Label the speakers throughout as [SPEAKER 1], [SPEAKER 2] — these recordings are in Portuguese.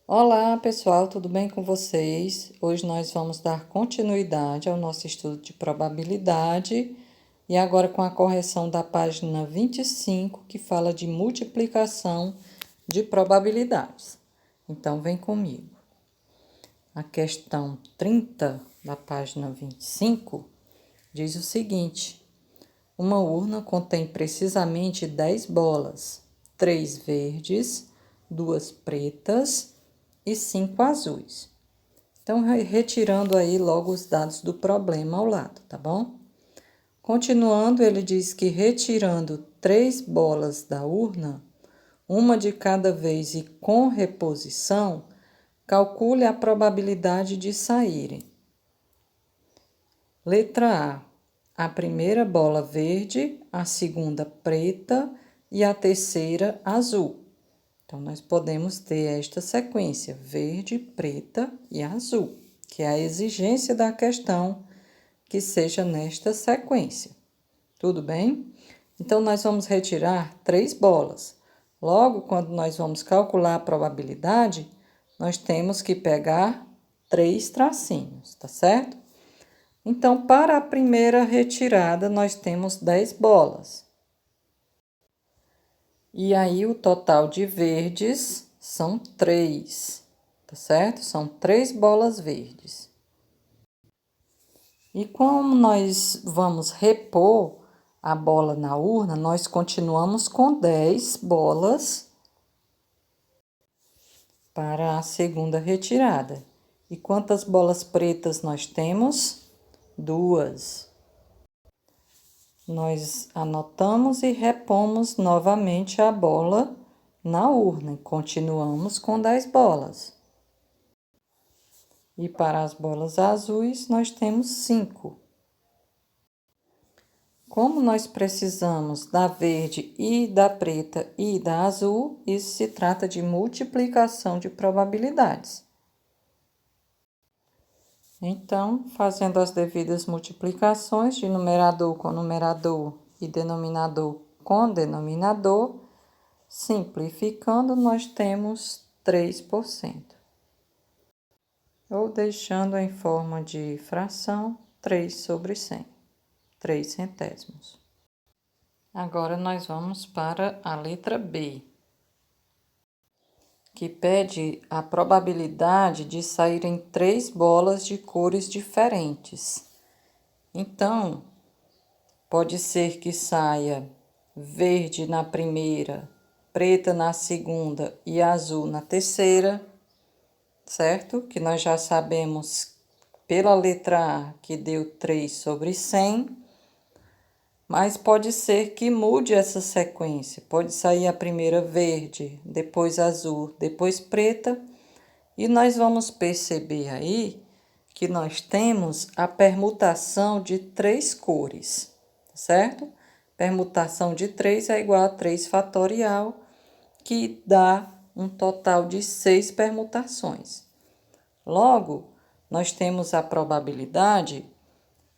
[SPEAKER 1] Olá, pessoal, tudo bem com vocês? Hoje nós vamos dar continuidade ao nosso estudo de probabilidade e agora com a correção da página 25, que fala de multiplicação de probabilidades. Então, vem comigo. A questão 30 da página 25 diz o seguinte: uma urna contém precisamente 10 bolas, 3 verdes, 2 pretas e 5 azuis. Então, retirando aí logo os dados do problema ao lado, tá bom? Continuando, ele diz que retirando 3 bolas da urna, uma de cada vez e com reposição, calcule a probabilidade de saírem. Letra A primeira bola verde, a segunda preta e a terceira azul. Então, nós podemos ter esta sequência, verde, preta e azul, que é a exigência da questão que seja nesta sequência. Tudo bem? Então, nós vamos retirar 3 bolas. Logo, quando nós vamos calcular a probabilidade, nós temos que pegar 3 tracinhos, tá certo? Então, para a primeira retirada, nós temos 10 bolas. E aí, o total de verdes são 3, tá certo? São 3 bolas verdes. E como nós vamos repor a bola na urna, nós continuamos com 10 bolas para a segunda retirada. E quantas bolas pretas nós temos? 2. Nós anotamos e repomos novamente a bola na urna e continuamos com 10 bolas. E para as bolas azuis, nós temos 5. Como nós precisamos da verde e da preta e da azul, isso se trata de multiplicação de probabilidades. Então, fazendo as devidas multiplicações de numerador com numerador e denominador com denominador, simplificando, nós temos 3%. Ou deixando em forma de fração, 3 sobre 100, 3 centésimos. Agora, nós vamos para a letra B, que pede a probabilidade de saírem 3 bolas de cores diferentes. Então, pode ser que saia verde na primeira, preta na segunda e azul na terceira, certo? Que nós já sabemos pela letra A que deu 3 sobre 100. Mas pode ser que mude essa sequência. Pode sair a primeira verde, depois azul, depois preta. E nós vamos perceber aí que nós temos a permutação de 3 cores, certo? Permutação de 3 é igual a 3 fatorial, que dá um total de 6 permutações. Logo, nós temos a probabilidade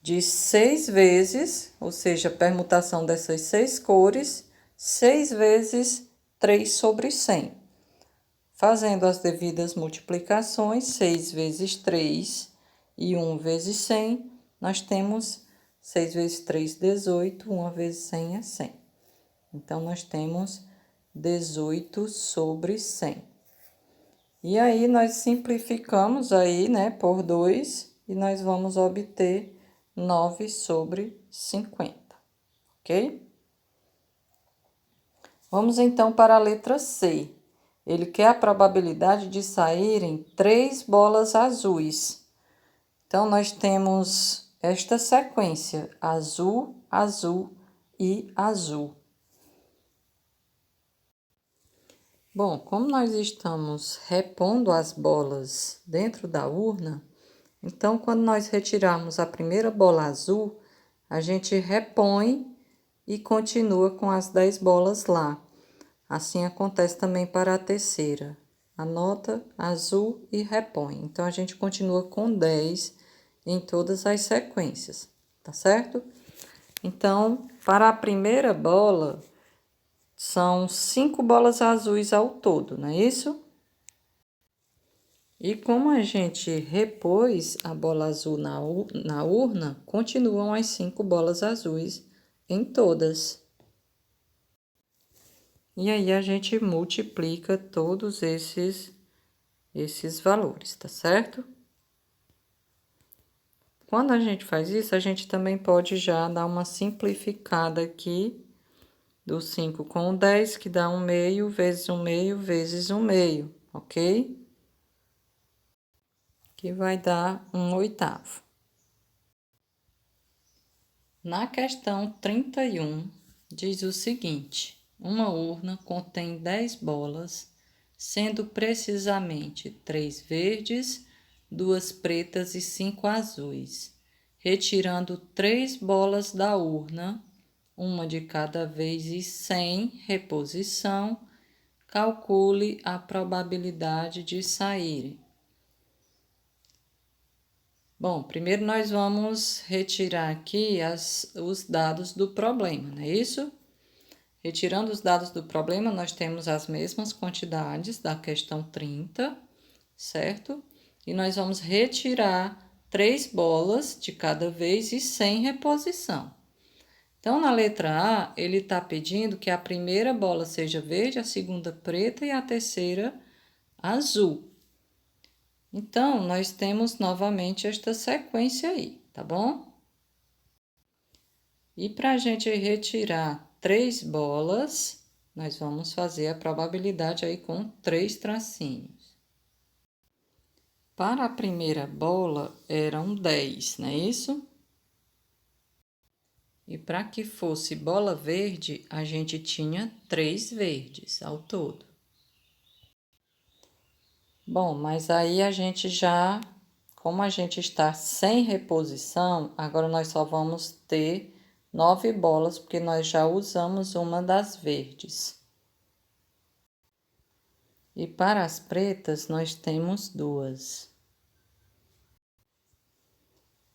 [SPEAKER 1] de 6 vezes, ou seja, a permutação dessas 6 cores, 6 vezes 3 sobre 100. Fazendo as devidas multiplicações, 6 vezes 3 e 1 vezes 100, nós temos 6 vezes 3, 18, 1 vezes 100 é 100. Então, nós temos 18 sobre 100. E aí, nós simplificamos aí, né, por 2, e nós vamos obter 9 sobre 50, ok? Vamos então para a letra C. Ele quer a probabilidade de saírem 3 bolas azuis. Então, nós temos esta sequência: azul, azul e azul. Bom, como nós estamos repondo as bolas dentro da urna, então, quando nós retirarmos a primeira bola azul, a gente repõe e continua com as 10 bolas lá. Assim acontece também para a terceira. Anota azul e repõe. Então, a gente continua com 10 em todas as sequências, tá certo? Então, para a primeira bola, são 5 bolas azuis ao todo, não é isso? E como a gente repôs a bola azul na urna, continuam as 5 bolas azuis em todas. E aí a gente multiplica todos esses valores, tá certo? Quando a gente faz isso, a gente também pode já dar uma simplificada aqui do 5 com o 10, que dá 1 meio vezes 1 meio vezes 1 meio, ok? Que vai dar 1 oitavo. Na questão 31, diz o seguinte: uma urna contém 10 bolas, sendo precisamente 3 verdes, 2 pretas e 5 azuis. Retirando 3 bolas da urna, uma de cada vez e sem reposição, calcule a probabilidade de saírem. Bom, primeiro nós vamos retirar aqui os dados do problema, não é isso? Retirando os dados do problema, nós temos as mesmas quantidades da questão 30, certo? E nós vamos retirar 3 bolas de cada vez e sem reposição. Então, na letra A, ele está pedindo que a primeira bola seja verde, a segunda preta e a terceira azul. Então, nós temos novamente esta sequência aí, tá bom? E para a gente retirar 3 bolas, nós vamos fazer a probabilidade aí com 3 tracinhos. Para a primeira bola, eram 10, não é isso? E para que fosse bola verde, a gente tinha 3 verdes ao todo. Bom, mas aí a gente já, como a gente está sem reposição, agora nós só vamos ter 9 bolas, porque nós já usamos uma das verdes. E para as pretas, nós temos 2.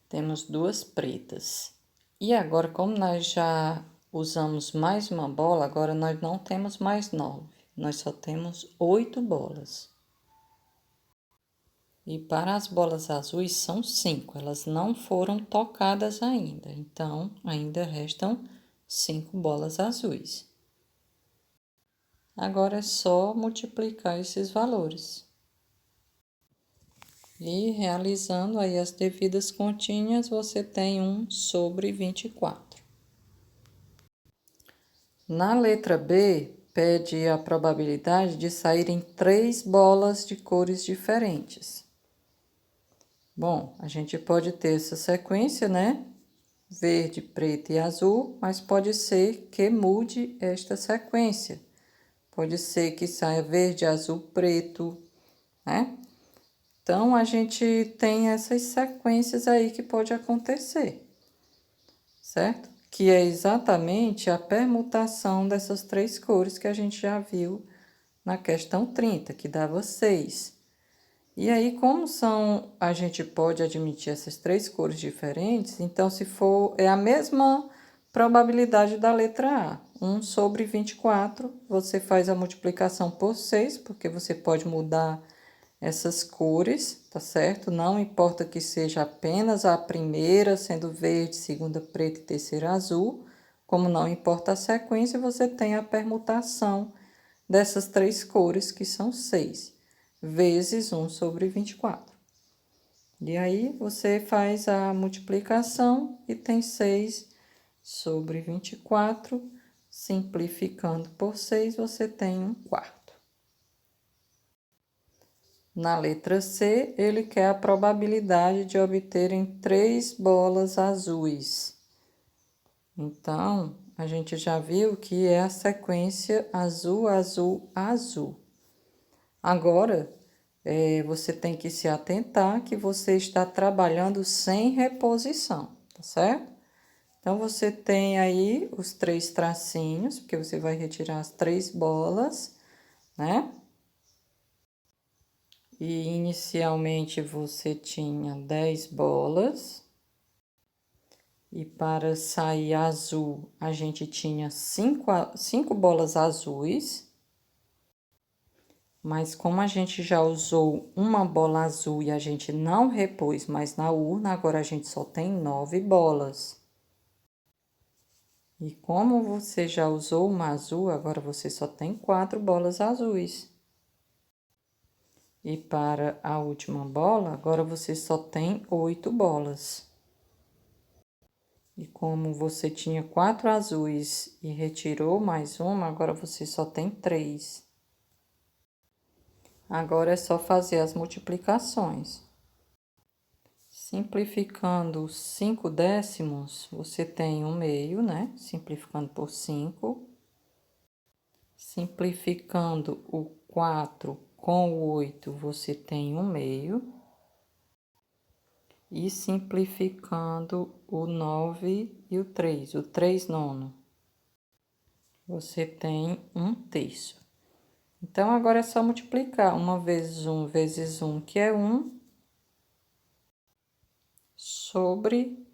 [SPEAKER 1] Temos 2 pretas. E agora, como nós já usamos mais uma bola, agora nós não temos mais 9. Nós só temos 8 bolas. E para as bolas azuis são 5, elas não foram tocadas ainda, então ainda restam 5 bolas azuis. Agora é só multiplicar esses valores. E realizando aí as devidas continhas, você tem 1 sobre 24. Na letra B, pede a probabilidade de saírem 3 bolas de cores diferentes. Bom, a gente pode ter essa sequência, né? Verde, preto e azul, mas pode ser que mude esta sequência. Pode ser que saia verde, azul, preto, né? Então, a gente tem essas sequências aí que pode acontecer, certo? Que é exatamente a permutação dessas 3 cores que a gente já viu na questão 30, que dava 6. E aí, como a gente pode admitir essas 3 cores diferentes, então se for, é a mesma probabilidade da letra A, 1 sobre 24, você faz a multiplicação por 6, porque você pode mudar essas cores, tá certo? Não importa que seja apenas a primeira, sendo verde, segunda preta e terceira azul, como não importa a sequência, você tem a permutação dessas 3 cores, que são 6 vezes 1 sobre 24. E aí, você faz a multiplicação e tem 6 sobre 24. Simplificando por 6, você tem 1/4. Na letra C, ele quer a probabilidade de obterem 3 bolas azuis. Então, a gente já viu que é a sequência azul, azul, azul. Agora, você tem que se atentar que você está trabalhando sem reposição, tá certo? Então, você tem aí os 3 tracinhos, porque você vai retirar as 3 bolas, né? E inicialmente você tinha 10 bolas. E para sair azul, a gente tinha 5 bolas azuis. Mas como a gente já usou uma bola azul e a gente não repôs mais na urna, agora a gente só tem 9 bolas. E como você já usou uma azul, agora você só tem 4 bolas azuis. E para a última bola, agora você só tem 8 bolas. E como você tinha 4 azuis e retirou mais uma, agora você só tem 3. Agora é só fazer as multiplicações. Simplificando 5 décimos, você tem 1/2, né? Simplificando por 5. Simplificando o 4 com o 8, você tem 1/2. E simplificando o 9 e o 3 nono, você tem 1/3. Então, agora é só multiplicar 1 vezes 1 vezes 1, que é 1, sobre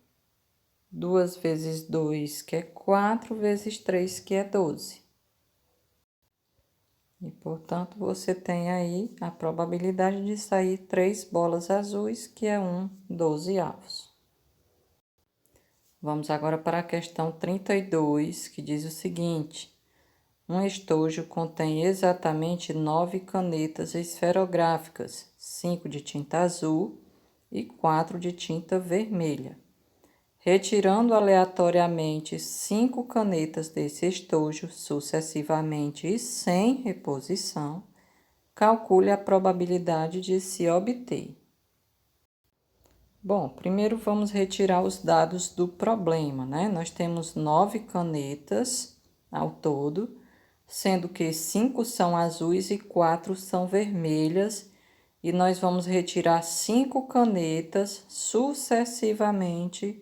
[SPEAKER 1] 2 vezes 2, que é 4, vezes 3, que é 12. E, portanto, você tem aí a probabilidade de sair 3 bolas azuis, que é 1/12. Vamos agora para a questão 32, que diz o seguinte: um estojo contém exatamente 9 canetas esferográficas, 5 de tinta azul e 4 de tinta vermelha. Retirando aleatoriamente 5 canetas desse estojo sucessivamente e sem reposição, calcule a probabilidade de se obter. Bom, primeiro vamos retirar os dados do problema, né? Nós temos 9 canetas ao todo, sendo que 5 são azuis e 4 são vermelhas, e nós vamos retirar 5 canetas sucessivamente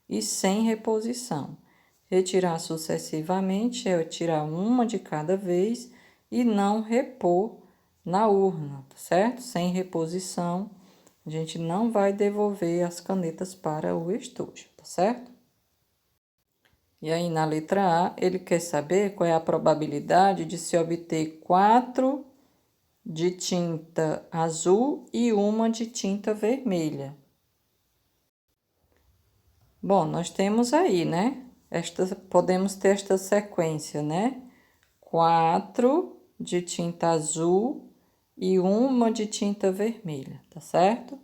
[SPEAKER 1] e sem reposição. Retirar sucessivamente é tirar uma de cada vez e não repor na urna, certo? Sem reposição, a gente não vai devolver as canetas para o estojo, tá certo? E aí, na letra A, ele quer saber qual é a probabilidade de se obter 4 de tinta azul e uma de tinta vermelha. Bom, nós temos aí, né? Podemos ter esta sequência, né? 4 de tinta azul e uma de tinta vermelha, tá certo?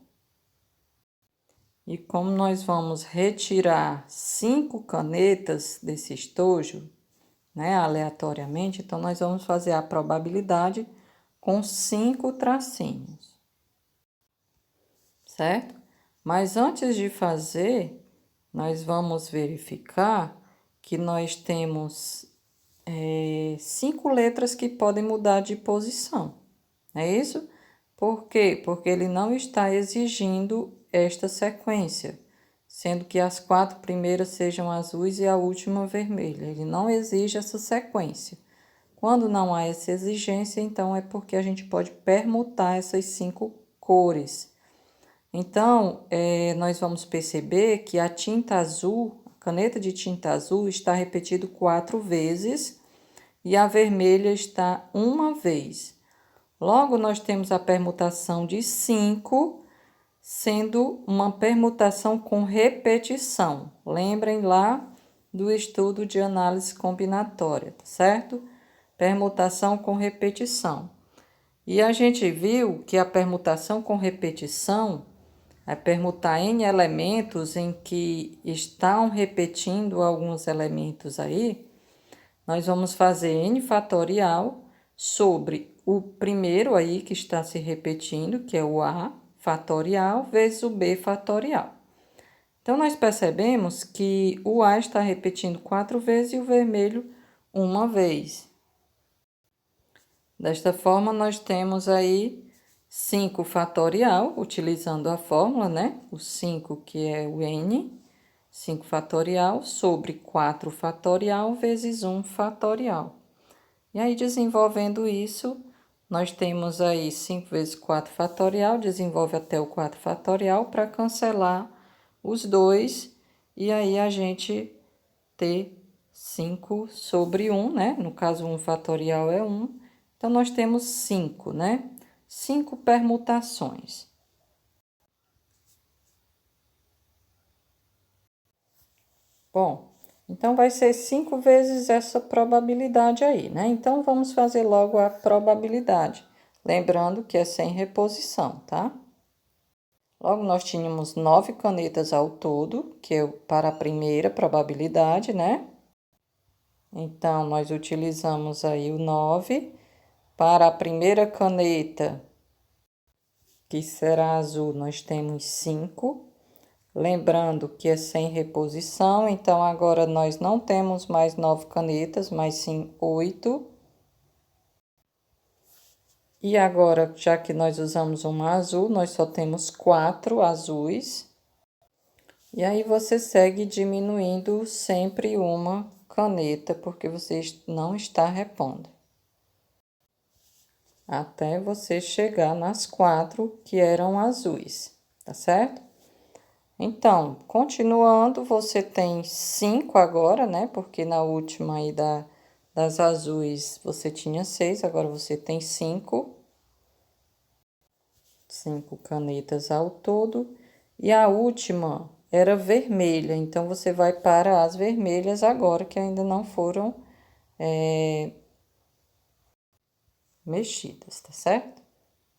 [SPEAKER 1] E como nós vamos retirar 5 canetas desse estojo, né, aleatoriamente, então nós vamos fazer a probabilidade com 5 tracinhos, certo? Mas antes de fazer, nós vamos verificar que nós temos 5 letras que podem mudar de posição, é isso? Por quê? Porque ele não está exigindo esta sequência, sendo que as 4 primeiras sejam azuis e a última vermelha. Ele não exige essa sequência. Quando não há essa exigência, então é porque a gente pode permutar essas 5 cores. Então, nós vamos perceber que a tinta azul, a caneta de tinta azul, está repetido 4 vezes e a vermelha está uma vez. Logo, nós temos a permutação de 5, sendo uma permutação com repetição. Lembrem lá do estudo de análise combinatória, tá certo? Permutação com repetição. E a gente viu que a permutação com repetição é permutar N elementos em que estão repetindo alguns elementos aí. Nós vamos fazer N fatorial sobre o primeiro aí que está se repetindo, que é o A fatorial, vezes o B fatorial. Então, nós percebemos que o A está repetindo 4 vezes e o vermelho uma vez. Desta forma, nós temos aí 5 fatorial, utilizando a fórmula, né? O 5, que é o N, 5 fatorial sobre 4 fatorial vezes 1 fatorial. E aí, desenvolvendo isso, nós temos aí 5 vezes 4 fatorial, desenvolve até o 4 fatorial para cancelar os dois, e aí a gente ter 5 sobre 1, né? No caso, 1 fatorial é 1, Então, nós temos 5, né? 5 permutações. Bom, então vai ser 5 vezes essa probabilidade aí, né? Então, vamos fazer logo a probabilidade. Lembrando que é sem reposição, tá? Logo, nós tínhamos 9 canetas ao todo, que é para a primeira probabilidade, né? Então, nós utilizamos aí o 9. Para a primeira caneta, que será azul, nós temos 5. Lembrando que é sem reposição, então agora nós não temos mais 9 canetas, mas sim 8. E agora, já que nós usamos uma azul, nós só temos 4 azuis. E aí você segue diminuindo sempre uma caneta, porque você não está repondo. Até você chegar nas 4 que eram azuis, tá certo? Então, continuando, você tem 5 agora, né? Porque na última aí das azuis você tinha 6, agora você tem 5. 5 canetas ao todo. E a última era vermelha, então você vai para as vermelhas agora, que ainda não foram mexidas, tá certo?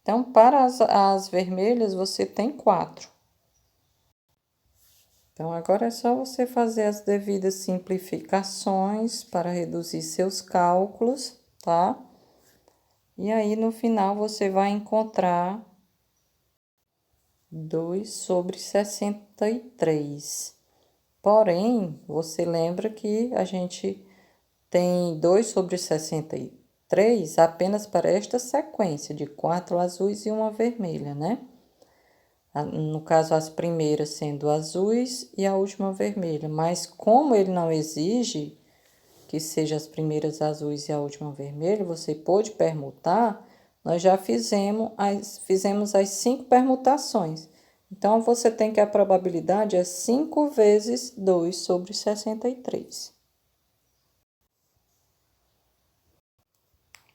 [SPEAKER 1] Então, para as vermelhas, você tem 4. Então, agora é só você fazer as devidas simplificações para reduzir seus cálculos, tá? E aí, no final, você vai encontrar 2/63. Porém, você lembra que a gente tem 2/63 apenas para esta sequência de 4 azuis e uma vermelha, né? No caso, as primeiras sendo azuis e a última vermelha. Mas como ele não exige que seja as primeiras azuis e a última vermelha, você pôde permutar, nós já fizemos as 5 permutações. Então, você tem que a probabilidade é 5 vezes 2/63.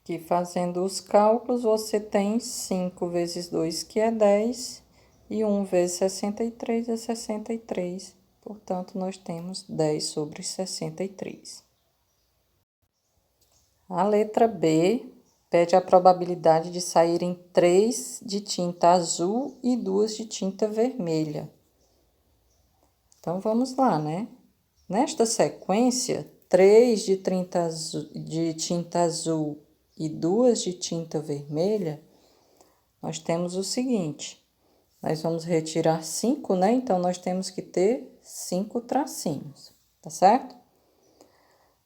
[SPEAKER 1] Que fazendo os cálculos, você tem 5 vezes 2, que é 10, e 1 vezes 63 é 63. Portanto, nós temos 10/63. A letra B pede a probabilidade de saírem 3 de tinta azul e 2 de tinta vermelha. Então, vamos lá, né? Nesta sequência, 3 de tinta azul e 2 de tinta vermelha, nós temos o seguinte: nós vamos retirar 5, né? Então, nós temos que ter 5 tracinhos, tá certo?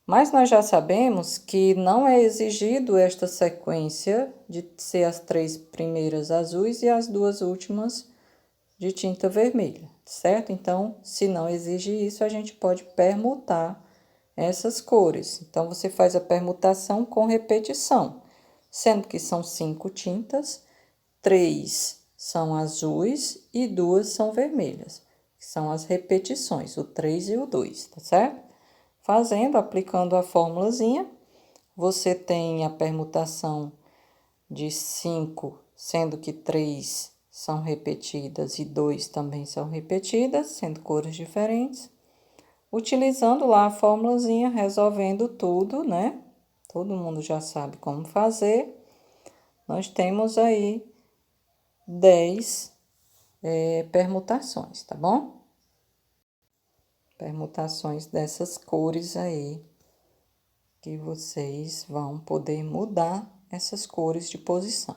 [SPEAKER 1] Mas nós já sabemos que não é exigido esta sequência de ser as 3 primeiras azuis e as 2 últimas de tinta vermelha, certo? Então, se não exige isso, a gente pode permutar essas cores. Então, você faz a permutação com repetição, sendo que são 5 tintas, 3 são azuis e 2 são vermelhas, que são as repetições, o 3 e o 2, tá certo? Aplicando a formulazinha, você tem a permutação de 5, sendo que 3 são repetidas e 2 também são repetidas, sendo cores diferentes. Utilizando lá a formulazinha, resolvendo tudo, né? Todo mundo já sabe como fazer. Nós temos aí 10 permutações, tá bom? Permutações dessas cores aí, que vocês vão poder mudar essas cores de posição.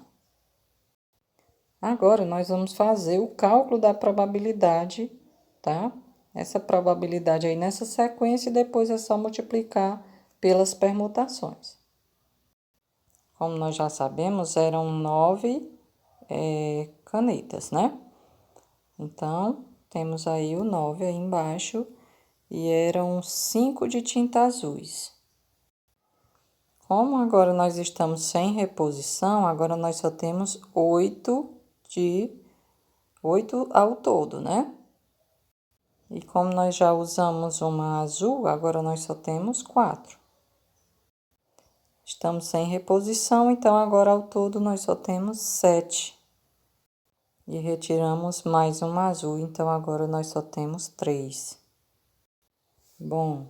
[SPEAKER 1] Agora, nós vamos fazer o cálculo da probabilidade, tá? Essa probabilidade aí nessa sequência e depois é só multiplicar pelas permutações. Como nós já sabemos, eram 9 canetas, né? Então, temos aí o 9 aí embaixo e eram 5 de tinta azuis. Como agora nós estamos sem reposição, agora nós só temos 8 ao todo, né? E como nós já usamos uma azul, agora nós só temos 4. Estamos sem reposição, então agora ao todo nós só temos 7. E retiramos mais um azul, então agora nós só temos 3. Bom,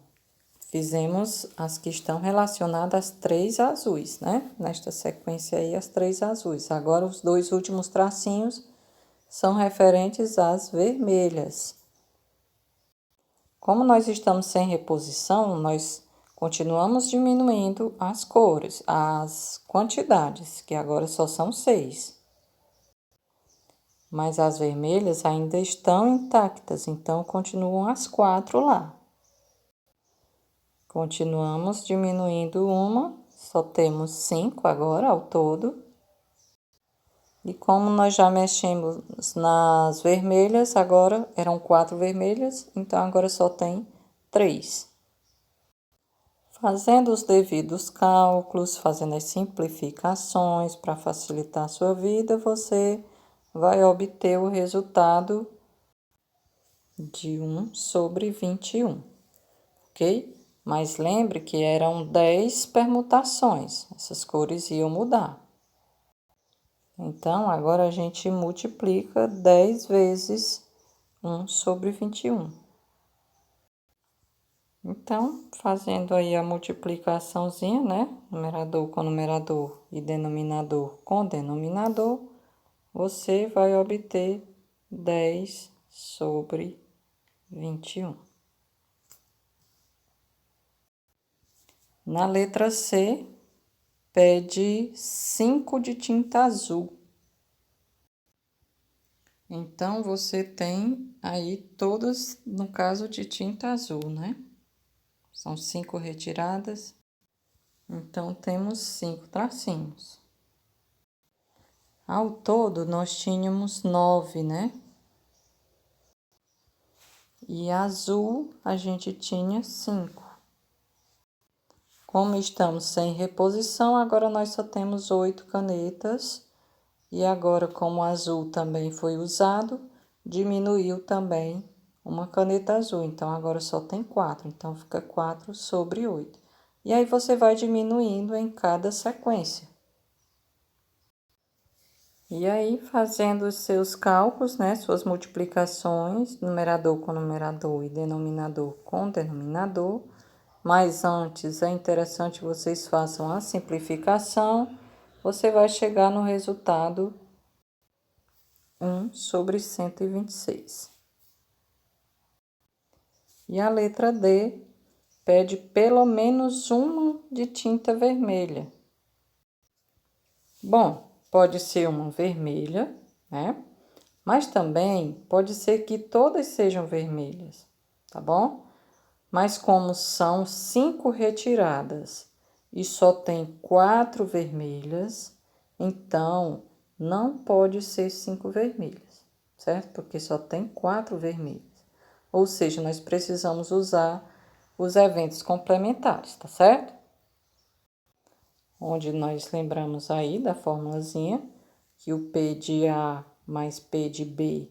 [SPEAKER 1] fizemos as que estão relacionadas às 3 azuis, né? Nesta sequência aí, as 3 azuis. Agora, os 2 últimos tracinhos são referentes às vermelhas. Como nós estamos sem reposição, nós continuamos diminuindo as cores, as quantidades, que agora só são 6. Mas as vermelhas ainda estão intactas, então continuam as 4 lá. Continuamos diminuindo uma, só temos 5 agora ao todo. E como nós já mexemos nas vermelhas, agora eram 4 vermelhas, então agora só tem 3. Fazendo os devidos cálculos, fazendo as simplificações para facilitar a sua vida, você vai obter o resultado de 1/21, ok? Mas lembre que eram 10 permutações, essas cores iam mudar. Então, agora a gente multiplica 10 vezes 1/21. Então, fazendo aí a multiplicaçãozinha, né? Numerador com numerador e denominador com denominador, você vai obter 10/21. Na letra C, pede 5 de tinta azul. Então, você tem aí todas, no caso de tinta azul, né? São 5 retiradas. Então, temos 5 tracinhos. Ao todo, nós tínhamos 9, né? E azul, a gente tinha 5. Como estamos sem reposição, agora nós só temos 8 canetas. E agora, como o azul também foi usado, diminuiu também uma caneta azul. Então, agora só tem 4. Então, fica 4/8. E aí, você vai diminuindo em cada sequência. E aí, fazendo os seus cálculos, né? Suas multiplicações, numerador com numerador e denominador com denominador. Mas antes, é interessante que vocês façam a simplificação. Você vai chegar no resultado 1/126. E a letra D pede pelo menos uma de tinta vermelha. Bom, pode ser uma vermelha, né? Mas também pode ser que todas sejam vermelhas, tá bom? Mas como são 5 retiradas e só tem 4 vermelhas, então não pode ser 5 vermelhas, certo? Porque só tem 4 vermelhas. Ou seja, nós precisamos usar os eventos complementares, tá certo? Onde nós lembramos aí da formulazinha que o P de A mais P de B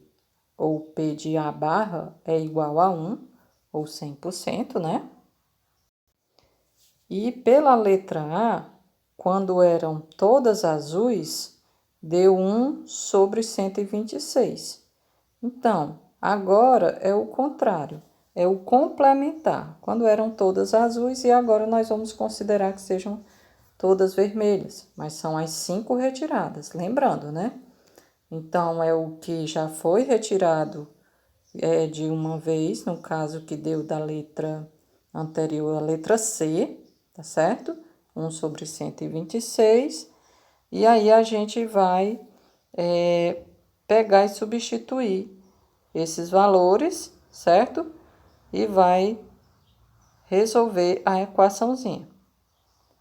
[SPEAKER 1] ou P de A barra é igual a 1, ou 100%, né? E pela letra A, quando eram todas azuis, deu 1/126. Então, agora é o contrário, é o complementar. Quando eram todas azuis e agora nós vamos considerar que sejam todas vermelhas, mas são as 5 retiradas, lembrando, né? Então, é o que já foi retirado de uma vez, no caso que deu da letra anterior, a letra C, tá certo? 1/126. E aí, a gente vai pegar e substituir esses valores, certo? E vai resolver a equaçãozinha.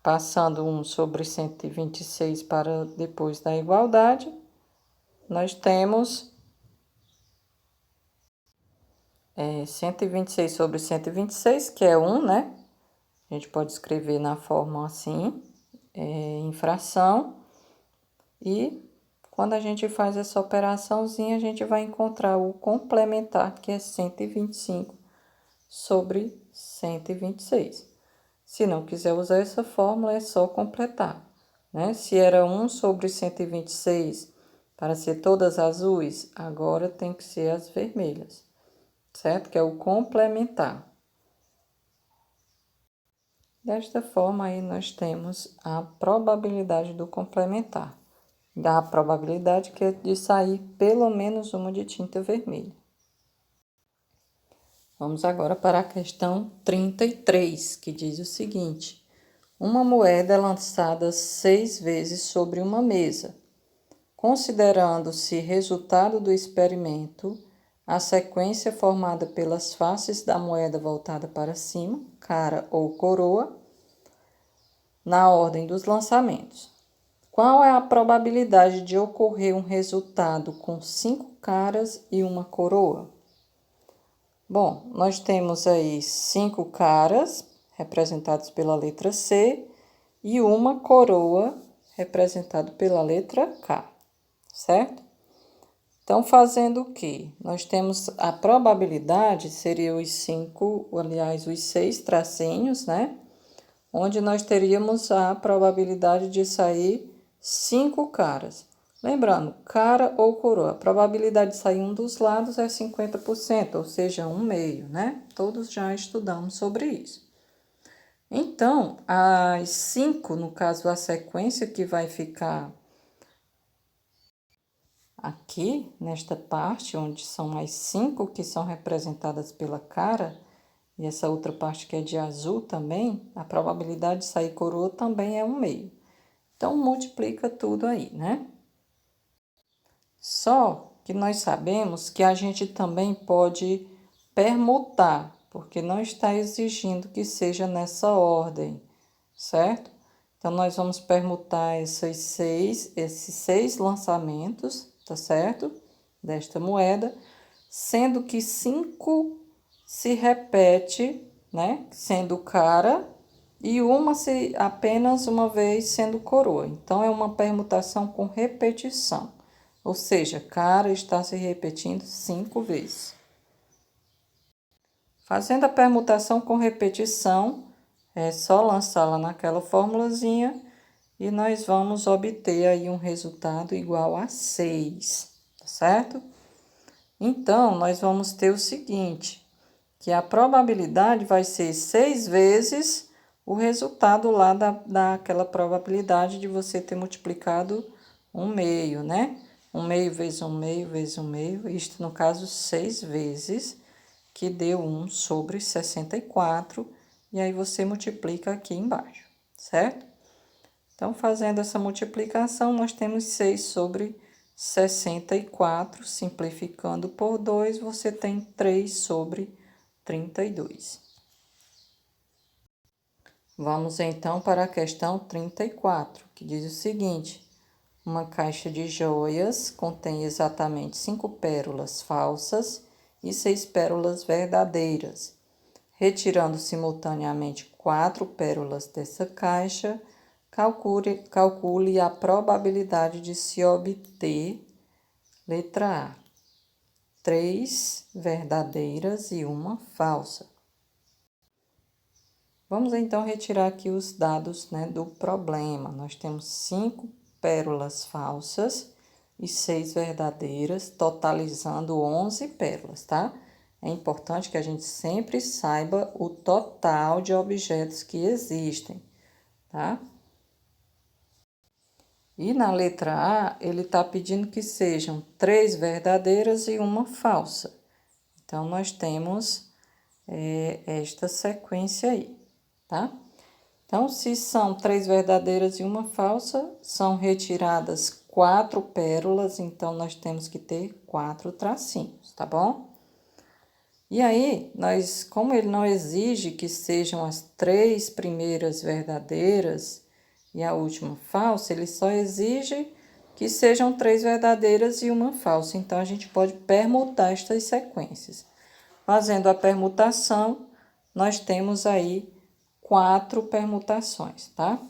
[SPEAKER 1] Passando 1/126 para depois da igualdade, nós temos 126/126, que é 1, né? A gente pode escrever na forma assim, em fração. E quando a gente faz essa operaçãozinha, a gente vai encontrar o complementar, que é 125/126. Se não quiser usar essa fórmula, é só completar, né? Se era 1 sobre 126 para ser todas azuis, agora tem que ser as vermelhas, certo? Que é o complementar. Desta forma, aí nós temos a probabilidade do complementar. Da probabilidade que é de sair pelo menos uma de tinta vermelha. Vamos agora para a questão 33, que diz o seguinte: uma moeda é lançada 6 vezes sobre uma mesa. Considerando-se resultado do experimento, a sequência formada pelas faces da moeda voltada para cima, cara ou coroa, na ordem dos lançamentos. Qual é a probabilidade de ocorrer um resultado com 5 caras e uma coroa? Bom, nós temos aí 5 caras, representados pela letra C, e uma coroa, representado pela letra K, certo? Então, fazendo o quê? Nós temos a probabilidade, seria os 5, aliás, os 6 tracinhos, né? Onde nós teríamos a probabilidade de sair 5 caras. Lembrando, cara ou coroa, a probabilidade de sair um dos lados é 50%, ou seja, 1/2, né? Todos já estudamos sobre isso. Então, as 5, no caso, a sequência que vai ficar aqui, nesta parte, onde são as 5 que são representadas pela cara, e essa outra parte que é de azul também, a probabilidade de sair coroa também é 1/2. Então, multiplica tudo aí, né? Só que nós sabemos que a gente também pode permutar, porque não está exigindo que seja nessa ordem, certo? Então, nós vamos permutar esses seis lançamentos, tá certo? Desta moeda, sendo que 5 se repete, né? Sendo cara, e uma se apenas uma vez sendo coroa. Então, é uma permutação com repetição. Ou seja, cara está se repetindo 5 vezes. Fazendo a permutação com repetição, é só lançá-la naquela formulazinha e nós vamos obter aí um resultado igual a 6, tá certo? Então, nós vamos ter o seguinte, que a probabilidade vai ser 6 vezes o resultado lá daquela probabilidade de você ter multiplicado 1/2, né? 1/2 vezes 1/2 vezes 1/2, isto no caso 6 vezes, que deu 1 sobre 64, e aí você multiplica aqui embaixo, certo? Então, fazendo essa multiplicação, nós temos 6 sobre 64, simplificando por 2, você tem 3 sobre 32. Vamos então para a questão 34, que diz o seguinte: uma caixa de joias contém exatamente 5 pérolas falsas e 6 pérolas verdadeiras. Retirando simultaneamente 4 pérolas dessa caixa, calcule a probabilidade de se obter, letra A, 3 verdadeiras e uma falsa. Vamos então retirar aqui os dados, né, do problema. Nós temos 5 pérolas falsas e 6 verdadeiras, totalizando 11 pérolas, tá? É importante que a gente sempre saiba o total de objetos que existem, tá? E na letra A, ele está pedindo que sejam 3 verdadeiras e uma falsa. Então, nós temos esta sequência aí, tá? Então, se são 3 verdadeiras e uma falsa, são retiradas 4 pérolas, então nós temos que ter 4 tracinhos, tá bom? E aí, como ele não exige que sejam as 3 primeiras verdadeiras e a última falsa, ele só exige que sejam 3 verdadeiras e uma falsa. Então, a gente pode permutar estas sequências. Fazendo a permutação, nós temos aí 4 permutações, tá?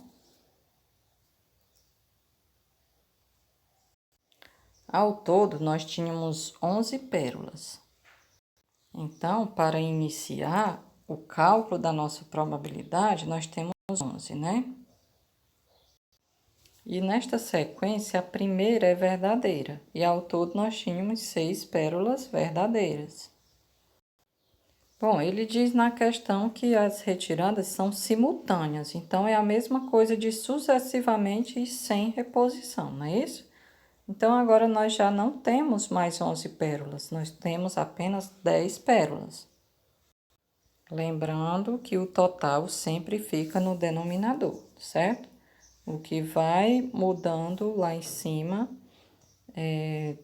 [SPEAKER 1] Ao todo, nós tínhamos 11 pérolas. Então, para iniciar, o cálculo da nossa probabilidade, nós temos 11, né? E nesta sequência, a primeira é verdadeira, e ao todo nós tínhamos 6 pérolas verdadeiras. Bom, ele diz na questão que as retiradas são simultâneas, então é a mesma coisa de sucessivamente e sem reposição, não é isso? Então, agora nós já não temos mais 11 pérolas, nós temos apenas 10 pérolas. Lembrando que o total sempre fica no denominador, certo? O que vai mudando lá em cima é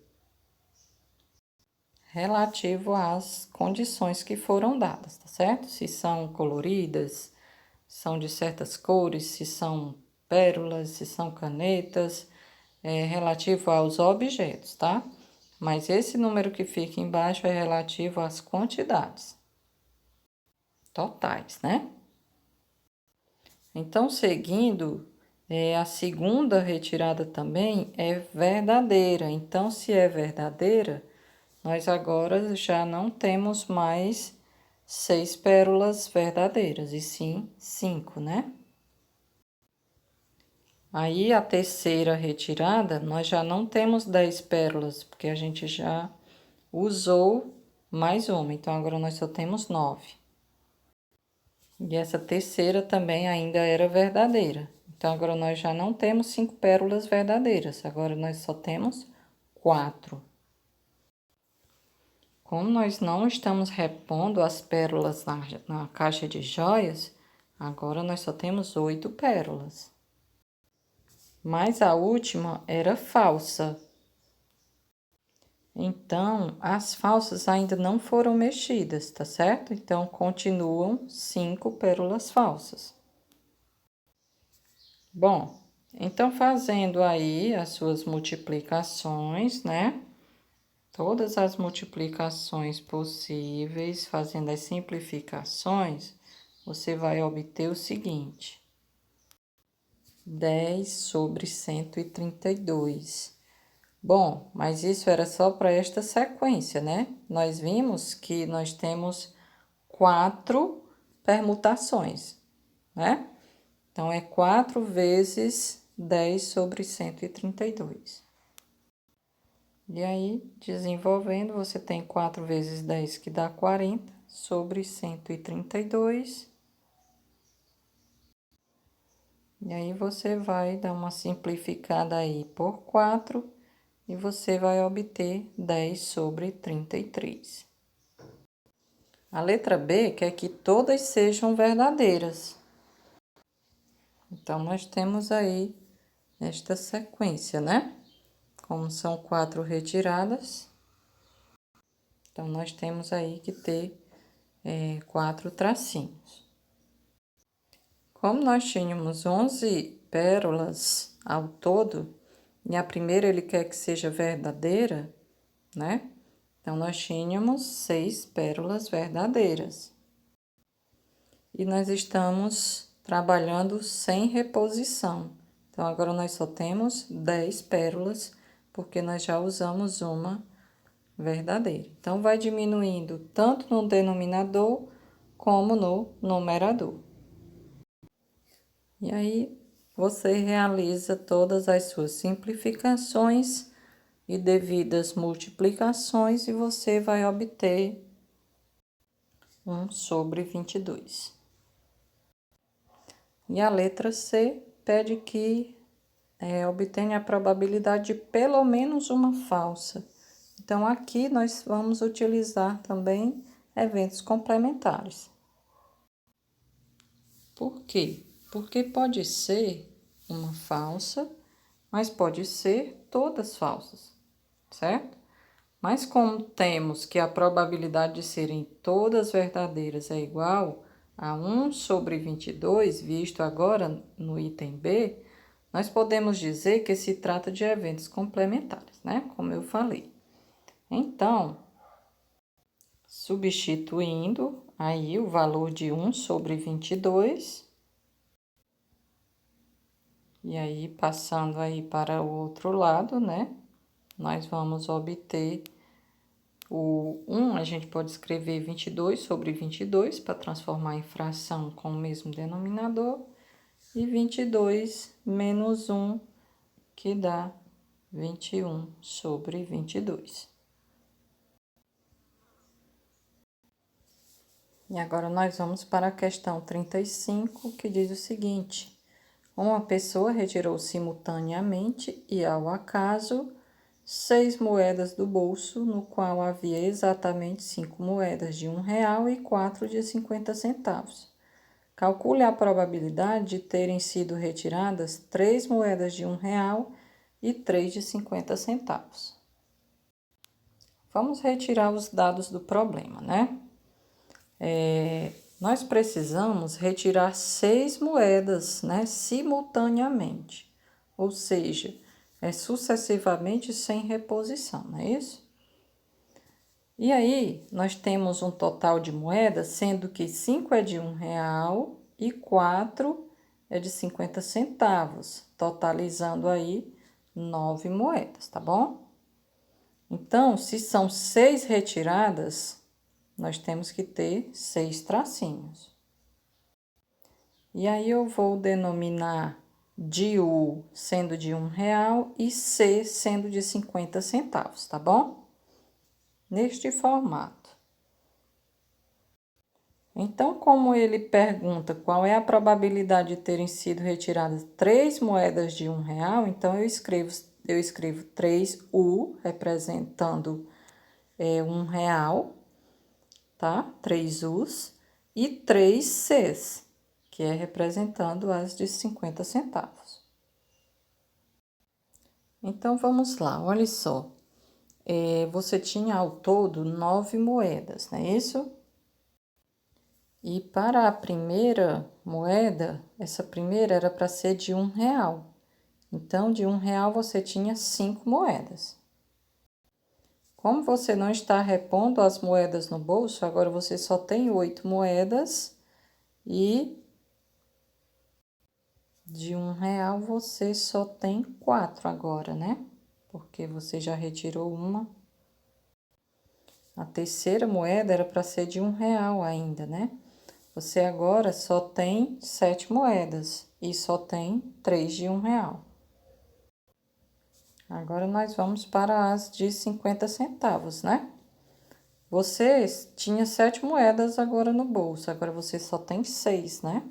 [SPEAKER 1] relativo às condições que foram dadas, tá certo? Se são coloridas, são de certas cores, se são pérolas, se são canetas, relativo aos objetos, tá? Mas esse número que fica embaixo é relativo às quantidades totais, né? Então, seguindo, a segunda retirada também é verdadeira. Então, se é verdadeira, nós agora já não temos mais 6 pérolas verdadeiras, e sim 5, né? Aí, a terceira retirada, nós já não temos 10 pérolas, porque a gente já usou mais uma. Então, agora nós só temos 9. E essa terceira também ainda era verdadeira. Então, agora nós já não temos 5 pérolas verdadeiras. Agora nós só temos 4. Como nós não estamos repondo as pérolas na caixa de joias, agora nós só temos 8 pérolas. Mas a última era falsa. Então, as falsas ainda não foram mexidas, tá certo? Então, continuam 5 pérolas falsas. Bom, então fazendo aí as suas multiplicações, né? Todas as multiplicações possíveis, fazendo as simplificações, você vai obter o seguinte: 10 sobre 132. Bom, mas isso era só para esta sequência, né? Nós vimos que nós temos 4 permutações, né? Então, é 4 vezes 10 sobre 132. E aí, desenvolvendo, você tem 4 vezes 10, que dá 40, sobre 132. E aí, você vai dar uma simplificada aí por 4, e você vai obter 10 sobre 33. A letra B quer que todas sejam verdadeiras. Então, nós temos aí esta sequência, né? Como são 4 retiradas, então nós temos aí que ter 4 tracinhos. Como nós tínhamos 11 pérolas ao todo, e a primeira ele quer que seja verdadeira, né? Então, nós tínhamos 6 pérolas verdadeiras. E nós estamos trabalhando sem reposição. Então, agora nós só temos 10 pérolas, porque nós já usamos uma verdadeira. Então, vai diminuindo tanto no denominador como no numerador. E aí, você realiza todas as suas simplificações e devidas multiplicações e você vai obter 1 sobre 22. E a letra C pede que obtenha a probabilidade de pelo menos uma falsa. Então, aqui nós vamos utilizar também eventos complementares. Por quê? Porque pode ser uma falsa, mas pode ser todas falsas, certo? Mas como temos que a probabilidade de serem todas verdadeiras é igual a 1 sobre 22, visto agora no item B, nós podemos dizer que se trata de eventos complementares, né? Como eu falei. Então, substituindo aí o valor de 1 sobre 22, e aí passando aí para o outro lado, né? Nós vamos obter O 1 a gente pode escrever 22 sobre 22 para transformar em fração com o mesmo denominador. E 22 menos 1, que dá 21 sobre 22. E agora nós vamos para a questão 35, que diz o seguinte: uma pessoa retirou simultaneamente e ao acaso 6 moedas do bolso, no qual havia exatamente 5 moedas de R$ 1 e 4 de 50 centavos. Calcule a probabilidade de terem sido retiradas 3 moedas de R$ 1 e 3 de 50 centavos. Vamos retirar os dados do problema, né? Nós precisamos retirar 6 moedas, né, simultaneamente, ou seja, sucessivamente sem reposição, não é isso? E aí, nós temos um total de moedas, sendo que 5 é de R$ 1 e 4 é de 50 centavos, totalizando aí 9 moedas, tá bom? Então, se são 6 retiradas, nós temos que ter 6 tracinhos. E aí, eu vou denominar de U sendo de R$ 1 e C sendo de 50 centavos, tá bom? Neste formato. Então, como ele pergunta qual é a probabilidade de terem sido retiradas 3 moedas de R$ 1, então eu escrevo 3U, representando R$ 1, tá? 3 U's, e 3 C's, que é representando as de 50 centavos. Então, vamos lá, olha só. Você tinha ao todo 9 moedas, não é isso? E para a primeira moeda, essa primeira era para ser de R$ 1. Então, de R$ 1 você tinha 5 moedas. Como você não está repondo as moedas no bolso, agora você só tem 8 moedas e de R$ 1 você só tem 4 agora, né? Porque você já retirou uma. A terceira moeda era para ser de R$ 1 ainda, né? Você agora só tem 7 moedas e só tem 3 de R$ 1. Agora, nós vamos para as de 50 centavos, né? Você tinha 7 moedas agora no bolso, agora você só tem 6, né?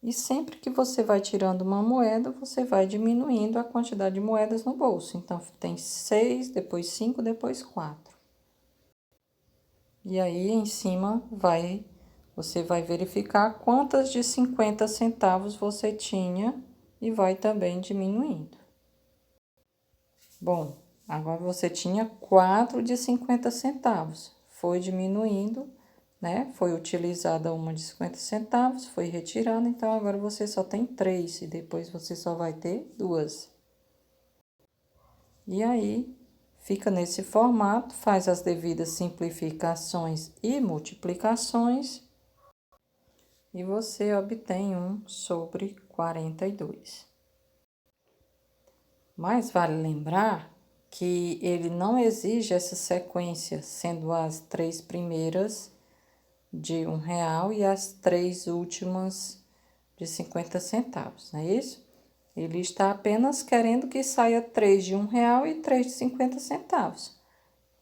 [SPEAKER 1] E sempre que você vai tirando uma moeda, você vai diminuindo a quantidade de moedas no bolso. Então, tem 6, depois 5, depois 4. E aí, em cima, você vai verificar quantas de 50 centavos você tinha e vai também diminuindo. Bom, agora você tinha 4 de 50 centavos. Foi diminuindo, né? Foi utilizada uma de 50 centavos, foi retirada, então agora você só tem 3 e depois você só vai ter 2. E aí, fica nesse formato, faz as devidas simplificações e multiplicações e você obtém 1 sobre 42. Mas vale lembrar que ele não exige essa sequência, sendo as 3 primeiras de R$ 1 e as 3 últimas de 50 centavos, não é isso? Ele está apenas querendo que saia 3 de R$ 1 e 3 de 50 centavos.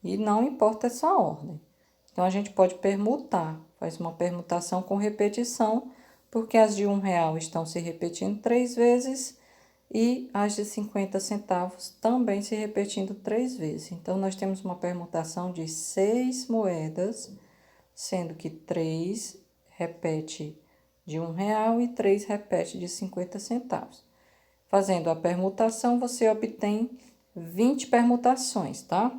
[SPEAKER 1] E não importa essa ordem. Então, a gente pode permutar, faz uma permutação com repetição, porque as de R$ 1 estão se repetindo 3 vezes e as de 50 centavos também se repetindo 3 vezes. Então, nós temos uma permutação de 6 moedas, sendo que 3 repete de R$ 1 e 3 repete de 50 centavos. Fazendo a permutação, você obtém 20 permutações, tá?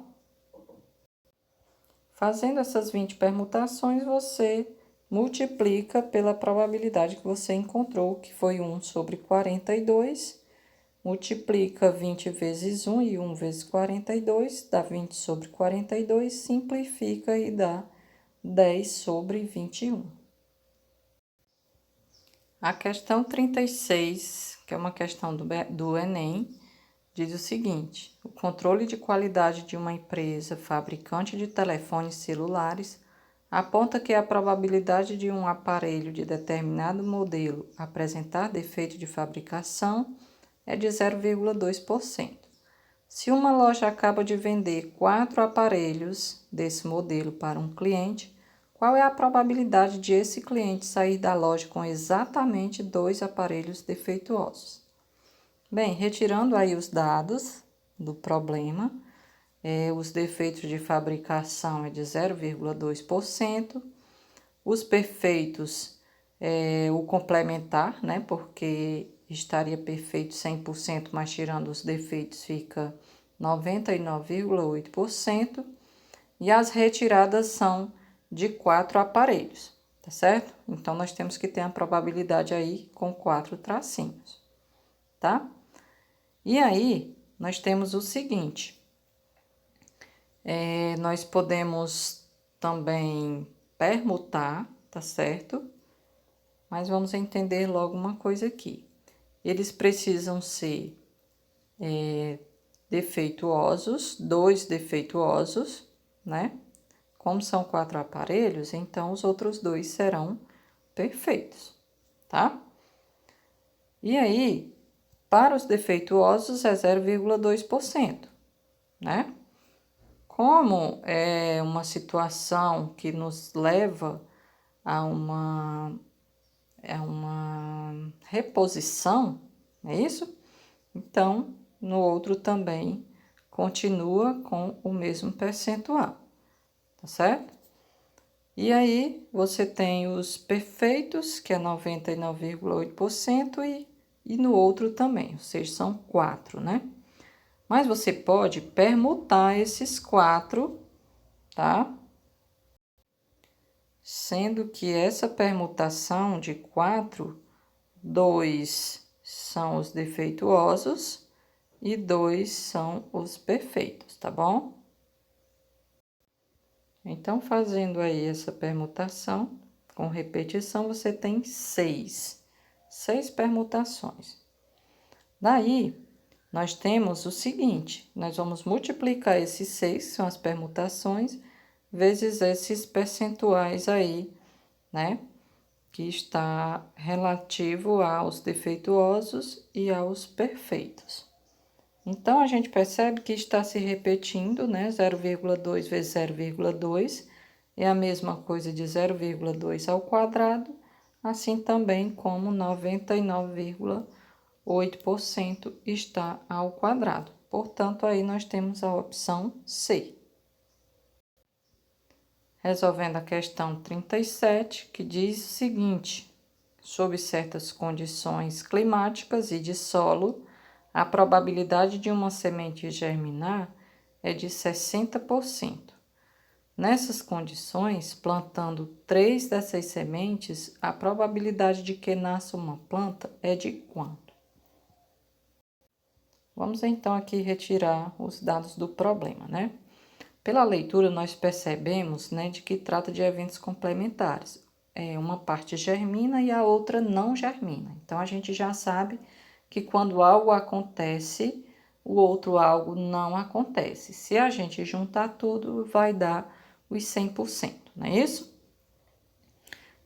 [SPEAKER 1] Fazendo essas 20 permutações, você multiplica pela probabilidade que você encontrou, que foi 1 sobre 42. Multiplica 20 vezes 1 e 1 vezes 42, dá 20 sobre 42, simplifica e dá 10 sobre 21. A questão 36, que é uma questão do Enem, diz o seguinte: o controle de qualidade de uma empresa fabricante de telefones celulares aponta que a probabilidade de um aparelho de determinado modelo apresentar defeito de fabricação é de 0,2%. Se uma loja acaba de vender 4 aparelhos desse modelo para um cliente, qual é a probabilidade de esse cliente sair da loja com exatamente 2 aparelhos defeituosos? Bem, retirando aí os dados do problema, os defeitos de fabricação é de 0,2%, os perfeitos o complementar, né? Porque estaria perfeito 100%, mas tirando os defeitos fica 99,8%, e as retiradas são de 4 aparelhos, tá certo? Então, nós temos que ter a probabilidade aí com 4 tracinhos, tá? E aí, nós temos o seguinte, nós podemos também permutar, tá certo? Mas vamos entender logo uma coisa aqui. Eles precisam ser defeituosos, 2 defeituosos, né? Como são 4 aparelhos, então os outros 2 serão perfeitos, tá? E aí, para os defeituosos é 0,2%, né? Como é uma situação que nos leva a uma reposição, não é isso? Então, no outro também continua com o mesmo percentual, tá certo? E aí, você tem os perfeitos, que é 99,8%, e no outro também, ou seja, são 4, né? Mas você pode permutar esses 4, tá? Sendo que essa permutação de 4, 2 são os defeituosos e 2 são os perfeitos, tá bom? Então, fazendo aí essa permutação, com repetição, você tem 6 permutações. Daí, nós temos o seguinte, nós vamos multiplicar esses 6, são as permutações, vezes esses percentuais aí, né? Que está relativo aos defeituosos e aos perfeitos. Então, a gente percebe que está se repetindo, né? 0,2 vezes 0,2 é a mesma coisa de 0,2 ao quadrado, assim também como 99,8% está ao quadrado. Portanto, aí nós temos a opção C. Resolvendo a questão 37, que diz o seguinte: sob certas condições climáticas e de solo, a probabilidade de uma semente germinar é de 60%. Nessas condições, plantando 3 dessas sementes, a probabilidade de que nasça uma planta é de quanto? Vamos então aqui retirar os dados do problema, né? Pela leitura, nós percebemos, né, de que trata de eventos complementares. Uma parte germina e a outra não germina. Então, a gente já sabe que quando algo acontece, o outro algo não acontece. Se a gente juntar tudo, vai dar os 100%, não é isso?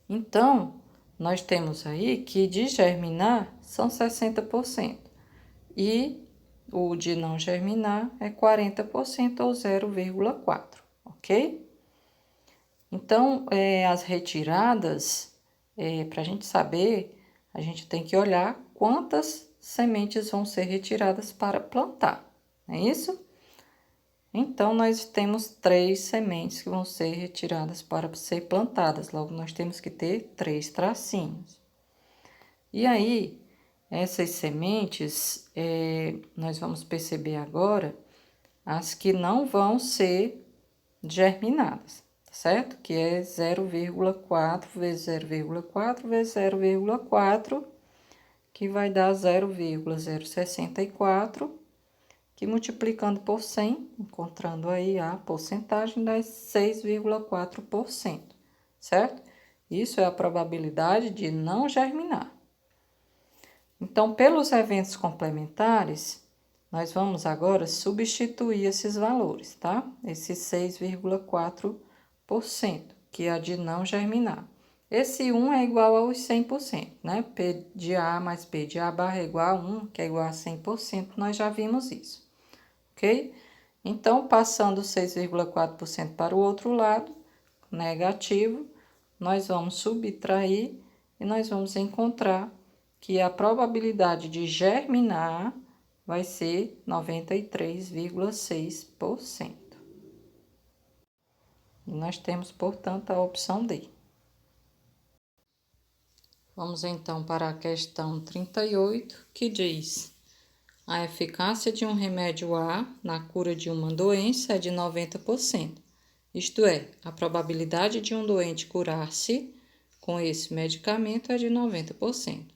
[SPEAKER 1] Então, nós temos aí que de germinar são 60% e o de não germinar é 40% ou 0,4, ok? Então, as retiradas, para a gente saber, a gente tem que olhar quantas sementes vão ser retiradas para plantar, não é isso? Então, nós temos 3 sementes que vão ser retiradas para ser plantadas, logo nós temos que ter 3 tracinhos. E aí, essas sementes, nós vamos perceber agora as que não vão ser germinadas, tá certo? Que é 0,4 vezes 0,4 vezes 0,4, que vai dar 0,064, que multiplicando por 100, encontrando aí a porcentagem, dá 6,4%, certo? Isso é a probabilidade de não germinar. Então, pelos eventos complementares, Nós vamos agora substituir esses valores, tá? Esse 6,4%, que é a de não germinar. Esse 1 é igual aos 100%, né? P de A mais P de A barra é igual a 1, que é igual a 100%, nós já vimos isso, ok? Então, passando 6,4% para o outro lado, negativo, nós vamos subtrair e nós vamos encontrar que a probabilidade de germinar vai ser 93,6%. E nós temos, portanto, a opção D. Vamos então para a questão 38, que diz: a eficácia de um remédio A na cura de uma doença é de 90%. Isto é, a probabilidade de um doente curar-se com esse medicamento é de 90%.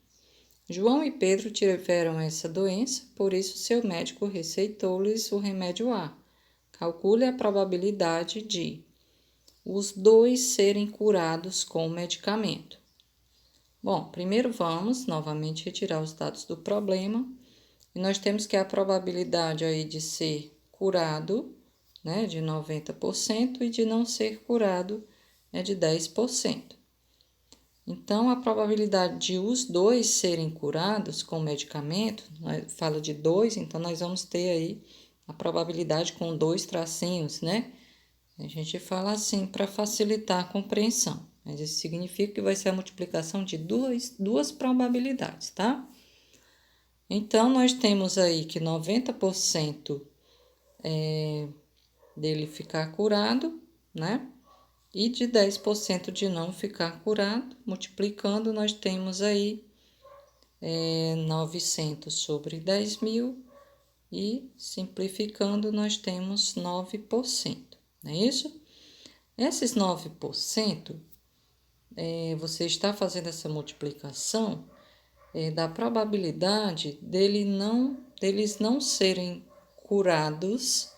[SPEAKER 1] João e Pedro tiveram essa doença, por isso seu médico receitou-lhes o remédio A. Calcule a probabilidade de os dois serem curados com o medicamento. Bom, primeiro vamos novamente retirar os dados do problema. E nós temos que a probabilidade aí de ser curado, né, de 90%, e de não ser curado é de 10%. Então, a probabilidade de os dois serem curados com o medicamento, fala de 2, então nós vamos ter aí a probabilidade com 2 tracinhos, né? A gente fala assim para facilitar a compreensão, mas isso significa que vai ser a multiplicação de duas probabilidades, tá? Então, nós temos aí que 90% dele ficar curado, né? E de 10% de não ficar curado, multiplicando, nós temos aí 900 sobre 10.000 e simplificando, nós temos 9%, não é isso? Esses 9%, você está fazendo essa multiplicação da probabilidade deles não serem curados,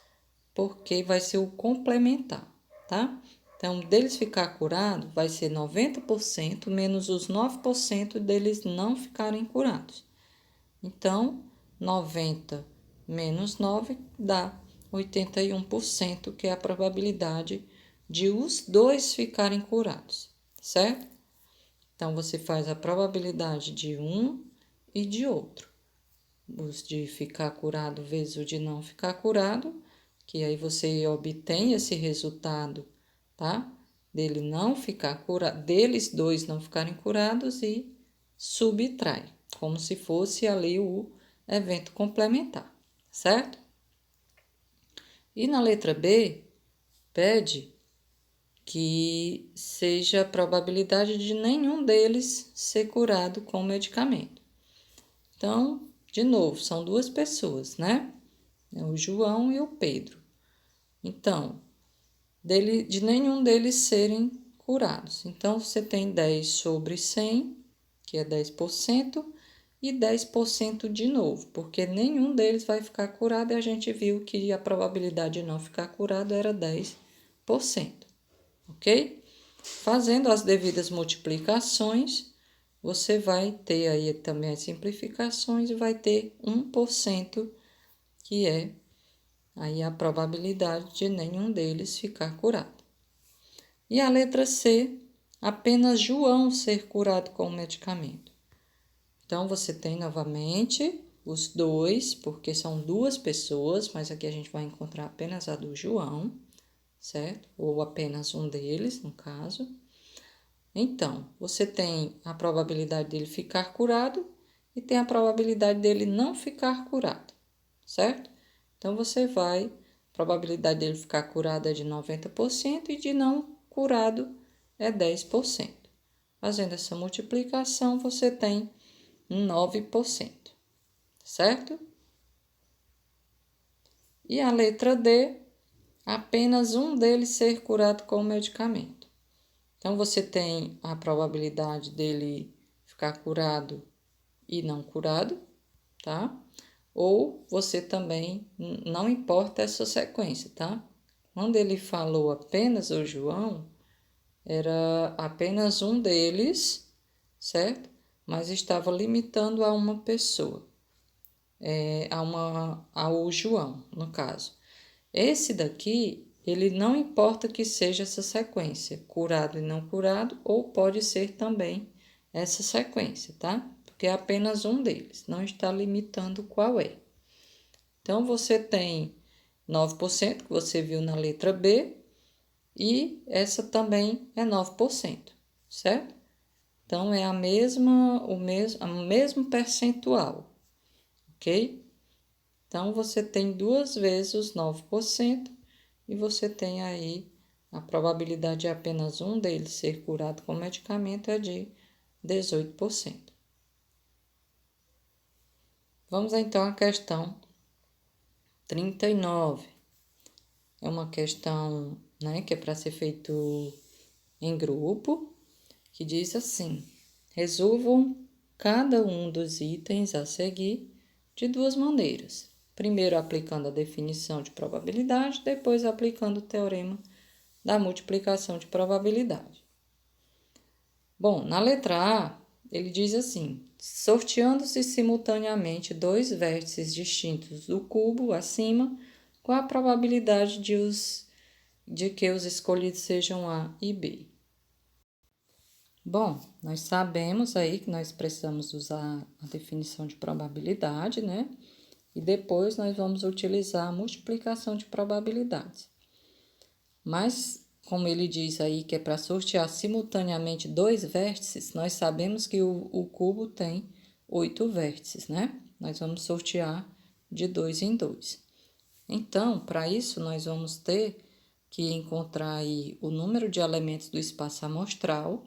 [SPEAKER 1] porque vai ser o complementar, tá? Então, deles ficar curado vai ser 90% menos os 9% deles não ficarem curados. Então, 90 menos 9 dá 81%, que é a probabilidade de os dois ficarem curados, certo? Então, você faz a probabilidade de um e de outro. Os de ficar curado vezes o de não ficar curado, que aí você obtém esse resultado, tá? Dele não ficar curado, deles dois não ficarem curados e subtrai, como se fosse ali o evento complementar, certo? E na letra B, pede que seja a probabilidade de nenhum deles ser curado com o medicamento. Então, de novo, são duas pessoas, né? O João e o Pedro. Então, de nenhum deles serem curados. Então, você tem 10 sobre 100, que é 10%, e 10% de novo, porque nenhum deles vai ficar curado e a gente viu que a probabilidade de não ficar curado era 10%, ok? Fazendo as devidas multiplicações, você vai ter aí também as simplificações e vai ter 1%, que é aí a probabilidade de nenhum deles ficar curado. E a letra C, apenas João ser curado com o medicamento. Então, você tem novamente os dois, porque são duas pessoas, mas aqui a gente vai encontrar apenas a do João, certo? Ou apenas um deles, no caso. Então, você tem a probabilidade dele ficar curado e tem a probabilidade dele não ficar curado, certo? Então, você vai, a probabilidade dele ficar curado é de 90% e de não curado é 10%. Fazendo essa multiplicação, você tem 9%, certo? E a letra D, apenas um deles ser curado com o medicamento. Então, você tem a probabilidade dele ficar curado e não curado, tá? Ou você também, não importa essa sequência, tá? Quando ele falou apenas o João, era apenas um deles, certo? Mas estava limitando a uma pessoa. ao João, no caso. Esse daqui, ele não importa que seja essa sequência, curado e não curado, ou pode ser também essa sequência, tá? Porque é apenas um deles, não está limitando qual é. Então, você tem 9%, que você viu na letra B, e essa também é 9%, certo? Então, é o mesmo percentual, ok? Então, você tem duas vezes os 9% e você tem aí a probabilidade de apenas um deles ser curado com medicamento é de 18%. Vamos então à questão 39. É uma questão, né, que é para ser feito em grupo, que diz assim: resolvam cada um dos itens a seguir de duas maneiras. Primeiro aplicando a definição de probabilidade, depois aplicando o teorema da multiplicação de probabilidade. Bom, na letra A, ele diz assim: sorteando-se simultaneamente dois vértices distintos do cubo acima, qual a probabilidade de que os escolhidos sejam A e B? Bom, nós sabemos aí que nós precisamos usar a definição de probabilidade, né? E depois nós vamos utilizar a multiplicação de probabilidades. Mas, como ele diz aí que é para sortear simultaneamente dois vértices, nós sabemos que o cubo tem 8 vértices, né? Nós vamos sortear de 2 em 2. Então, para isso, nós vamos ter que encontrar aí o número de elementos do espaço amostral.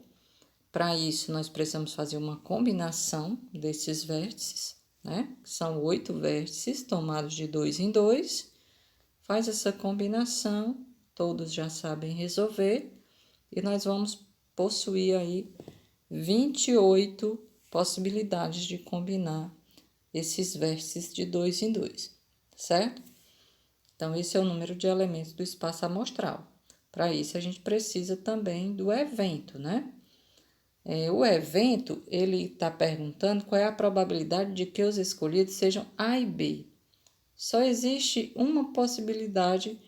[SPEAKER 1] Para isso, nós precisamos fazer uma combinação desses vértices, né? São 8 vértices tomados de 2 em 2. Faz essa combinação, todos já sabem resolver, e nós vamos possuir aí 28 possibilidades de combinar esses vértices de 2 em 2, certo? Então, esse é o número de elementos do espaço amostral. Para isso, a gente precisa também do evento, né? O evento, ele está perguntando qual é a probabilidade de que os escolhidos sejam A e B. Só existe uma possibilidade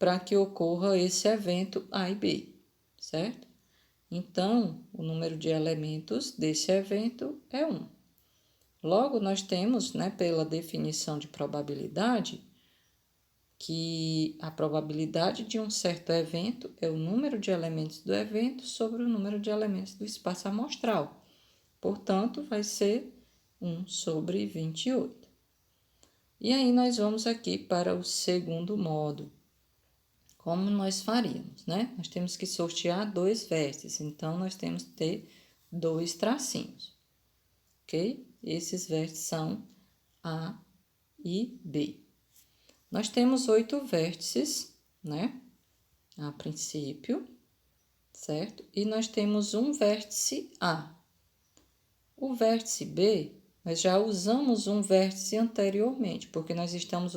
[SPEAKER 1] para que ocorra esse evento A e B, certo? Então, o número de elementos desse evento é 1. Logo, nós temos, né, pela definição de probabilidade, que a probabilidade de um certo evento é o número de elementos do evento sobre o número de elementos do espaço amostral. Portanto, vai ser 1 sobre 28. E aí, nós vamos aqui para o segundo modo. Como nós faríamos, né? Nós temos que sortear dois vértices, então nós temos que ter dois tracinhos, ok? Esses vértices são A e B. Nós temos 8 vértices, né? A princípio, certo? E nós temos um vértice A. O vértice B, nós já usamos um vértice anteriormente, porque nós estamos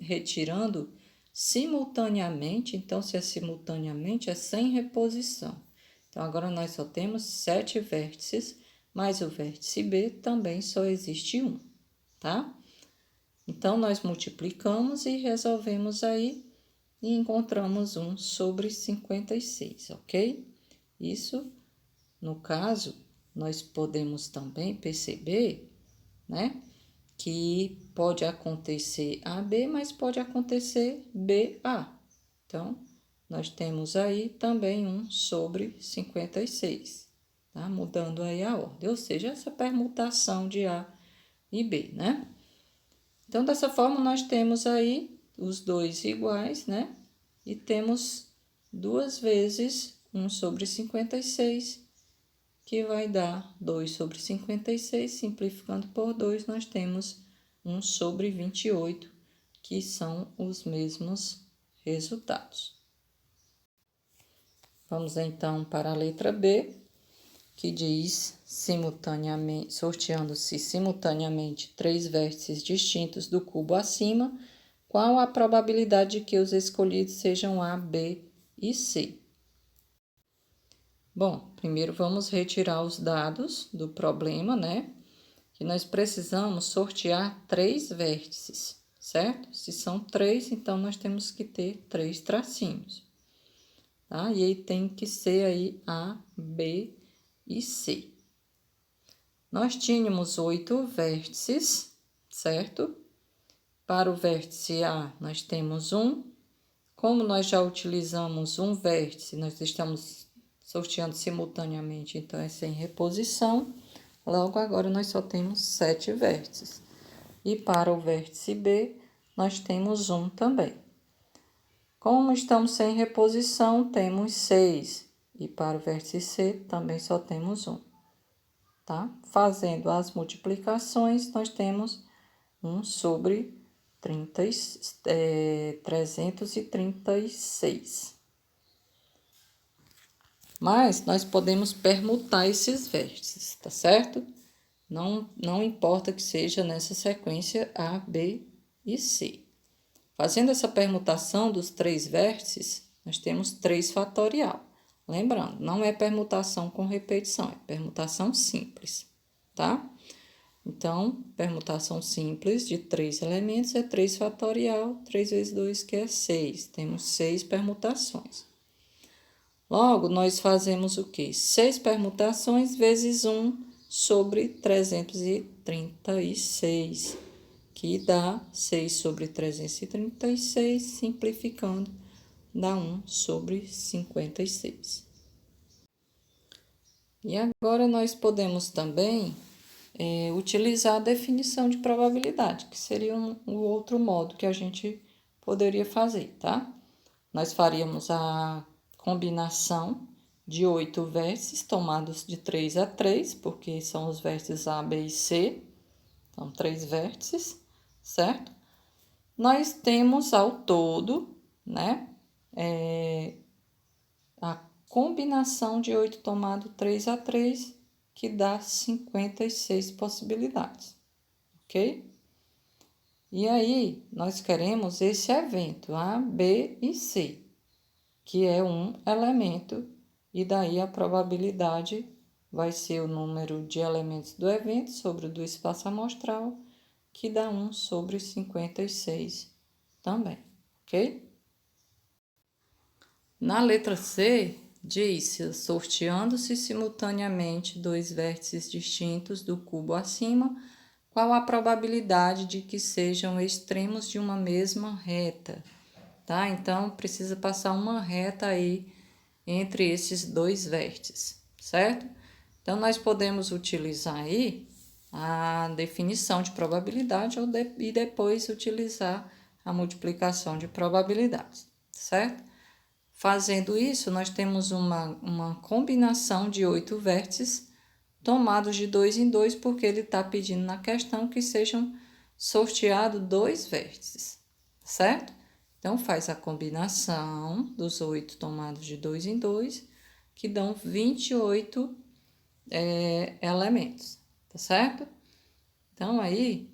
[SPEAKER 1] retirando simultaneamente, então se é simultaneamente é sem reposição. Então agora nós só temos 7 vértices, mas o vértice B também só existe um, tá? Então nós multiplicamos e resolvemos aí e encontramos 1 sobre 56, ok? Isso, no caso, nós podemos também perceber, né, que pode acontecer AB, mas pode acontecer BA. Então, nós temos aí também 1 sobre 56, tá? Mudando aí a ordem, ou seja, essa permutação de A e B, né? Então, dessa forma, nós temos aí os dois iguais, né? E temos duas vezes 1 sobre 56, que vai dar 2 sobre 56, simplificando por 2, nós temos 1 sobre 28, que são os mesmos resultados. Vamos então para a letra B, que diz, sorteando-se simultaneamente 3 vértices distintos do cubo acima, qual a probabilidade de que os escolhidos sejam A, B e C? Bom, primeiro vamos retirar os dados do problema, né? que nós precisamos sortear 3 vértices, certo? Se são 3, então nós temos que ter 3 tracinhos, tá? E aí tem que ser aí A, B e C. Nós tínhamos 8 vértices, certo? Para o vértice A, nós temos 1. Como nós já utilizamos um vértice, nós estamos sorteando simultaneamente, então é sem reposição. Logo, agora nós só temos 7 vértices. E para o vértice B, nós temos 1 também. Como estamos sem reposição, temos 6. E para o vértice C, também só temos 1. Tá? Fazendo as multiplicações, nós temos 1 sobre 336. Mas nós podemos permutar esses vértices, tá certo? Não importa que seja nessa sequência A, B e C. Fazendo essa permutação dos 3 vértices, nós temos 3 fatorial. Lembrando, não é permutação com repetição, é permutação simples, tá? Então, permutação simples de 3 elementos é 3 fatorial, 3 vezes 2, que é 6. Temos 6 permutações. Logo, nós fazemos o quê? 6 permutações vezes 1 sobre 336, que dá 6 sobre 336, simplificando, dá 1 sobre 56. E agora, nós podemos também utilizar a definição de probabilidade, que seria um outro modo que a gente poderia fazer, tá? Nós faríamos a combinação de 8 vértices tomados de 3 a 3, porque são os vértices A, B e C, então 3 vértices, certo? Nós temos ao todo, né, a combinação de 8 tomado 3 a 3, que dá 56 possibilidades, ok? E aí, nós queremos esse evento A, B e C, que é um elemento, e daí a probabilidade vai ser o número de elementos do evento sobre o do espaço amostral, que dá 1 sobre 56 também, ok? Na letra C, diz: sorteando-se simultaneamente 2 vértices distintos do cubo acima, qual a probabilidade de que sejam extremos de uma mesma reta? Tá? Então, precisa passar uma reta aí entre esses 2 vértices, certo? Então, nós podemos utilizar aí a definição de probabilidade e depois utilizar a multiplicação de probabilidades, certo? Fazendo isso, nós temos uma combinação de 8 vértices tomados de 2 em 2, porque ele está pedindo na questão que sejam sorteados 2 vértices, certo? Então, faz a combinação dos 8 tomados de 2 em 2, que dão 28 elementos, tá certo? Então, aí,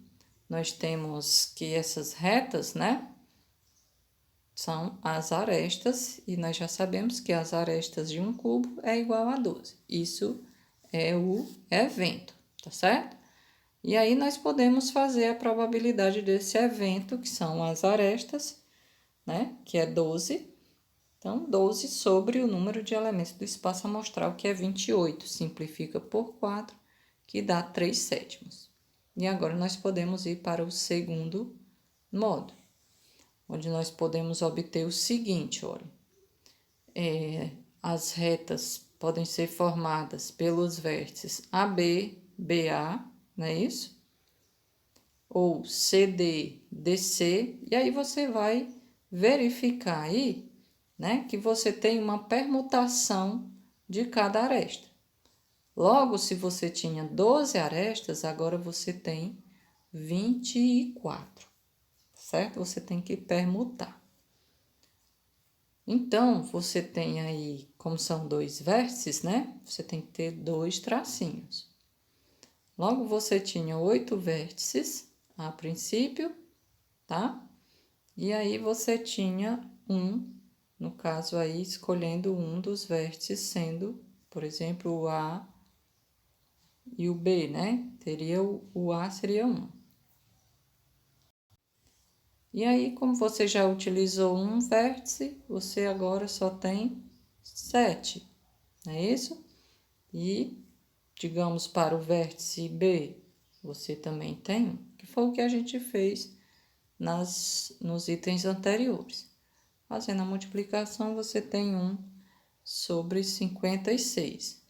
[SPEAKER 1] nós temos que essas retas, né, são as arestas, e nós já sabemos que as arestas de um cubo é igual a 12. Isso é o evento, tá certo? E aí, nós podemos fazer a probabilidade desse evento, que são as arestas, né, que é 12. Então, 12 sobre o número de elementos do espaço amostral, que é 28. Simplifica por 4, que dá 3/7. E agora, nós podemos ir para o segundo modo, onde nós podemos obter o seguinte, olha. As retas podem ser formadas pelos vértices AB, BA, não é isso? Ou CD, DC, e aí você vai verificar aí, né, que você tem uma permutação de cada aresta. Logo, se você tinha 12 arestas, agora você tem 24, certo? Você tem que permutar. Então, você tem aí, como são 2 vértices, né? Você tem que ter 2 tracinhos. Logo, você tinha 8 vértices a princípio, tá? E aí, você tinha no caso aí, escolhendo um dos vértices sendo, por exemplo, o A, e o B, né? Teria o A seria 1. E aí, como você já utilizou um vértice, você agora só tem 7, não é isso? E, digamos, para o vértice B, você também tem 1, que foi o que a gente fez nos itens anteriores. Fazendo a multiplicação, você tem 1 sobre 56,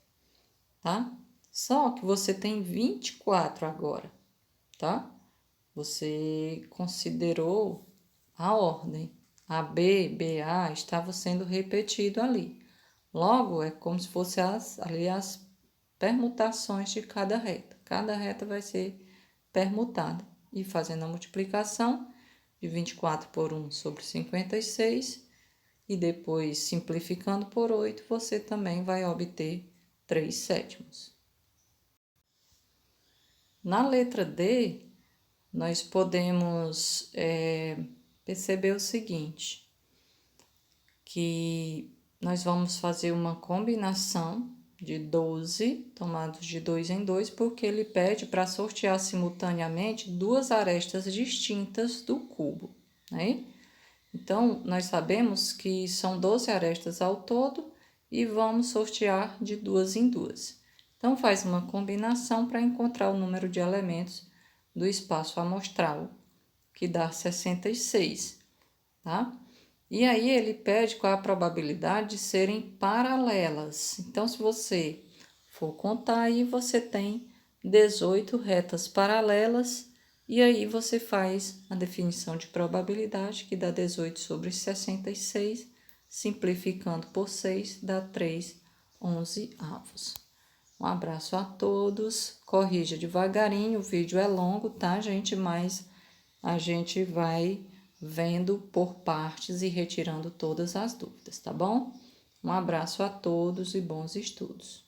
[SPEAKER 1] tá? Só que você tem 24 agora, tá? Você considerou a ordem. AB, BA estava sendo repetido ali. Logo, é como se fosse ali as permutações de cada reta. Cada reta vai ser permutada. E fazendo a multiplicação de 24 por 1 sobre 56, e depois simplificando por 8, você também vai obter 3 sétimos. Na letra D, nós podemos perceber o seguinte, que nós vamos fazer uma combinação de 12 tomados de 2 em 2, porque ele pede para sortear simultaneamente duas arestas distintas do cubo, né? Então, nós sabemos que são 12 arestas ao todo e vamos sortear de duas em duas. Então, faz uma combinação para encontrar o número de elementos do espaço amostral, que dá 66, tá? E aí ele pede qual a probabilidade de serem paralelas. Então, se você for contar aí, você tem 18 retas paralelas, e aí você faz a definição de probabilidade, que dá 18 sobre 66, simplificando por 6, dá 3/11. Um abraço a todos, corrija devagarinho, o vídeo é longo, tá, gente? Mas a gente vai vendo por partes e retirando todas as dúvidas, tá bom? Um abraço a todos e bons estudos.